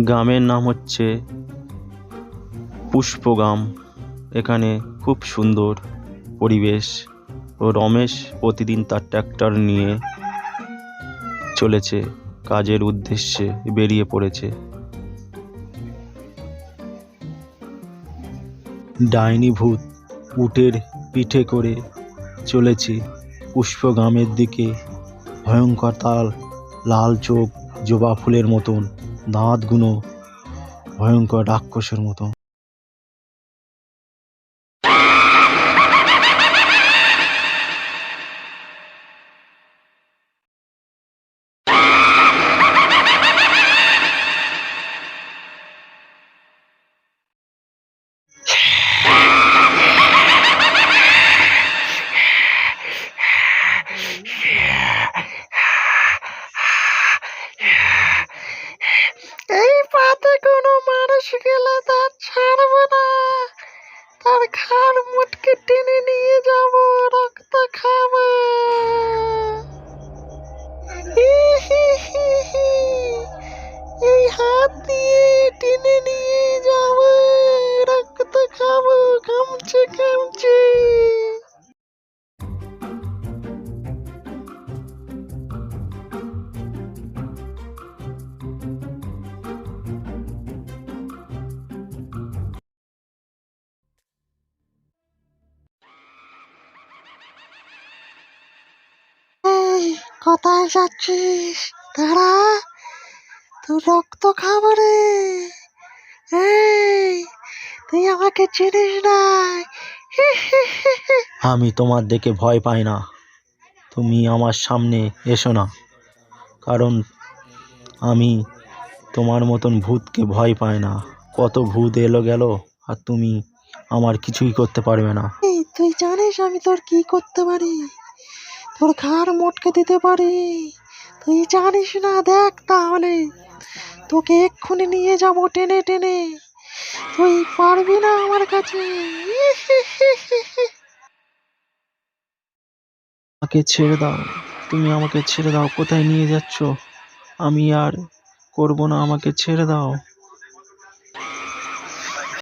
গ্রামের নাম হচ্ছে পুষ্পগ্রাম। এখানে খুব সুন্দর পরিবেশ। ও রমেশ প্রতিদিন তার ট্র্যাক্টর নিয়ে চলেছে, কাজের উদ্দেশ্যে বেরিয়ে পড়েছে। ডাইনি ভূত উটের পিঠে করে চলেছে পুষ্পগ্রামের দিকে। ভয়ঙ্কর তার লাল চোখ, জবা ফুলের মতন, দাঁতগুলো ভয়ঙ্কর রাক্ষসের মতো। এই পাতে কোনো মানুষ গেলে তার ছাড়বো না, তার ঘাড় মুটকে টেনে নিয়ে যাব, রক্ত খাবো। এই হাত দিয়ে টেনে নিয়ে যাব, রক্ত খাবো, কামচে কামচে। কোথায় যাচ্ছিস? দাঁড়া, তুই রক্ত খাবো রে। এই, তুই আমাকে চিনিস না। আমি তোমার দেখে ভয় পাই না, তুমি আমার সামনে এসো না, কারণ আমি তোমার মতন ভূতকে ভয় পাই না। কত ভূত এলো গেল, আর তুমি আমার কিছুই করতে পারবে না। এই, তুই জানিস আমি তোর কি করতে পারি? তোর ঘাড় মটকে দিতে পারি। তুই জানিস না? দেখ তাহলে, তোকে এক্ষুনি নিয়ে যাবো টেনে টেনে। তুই পারবি না আমার কাছে। আমাকে ছেড়ে দাও, তুমি আমাকে ছেড়ে দাও। কোথায় নিয়ে যাচ্ছ? আমি আর করবো না, আমাকে ছেড়ে দাও।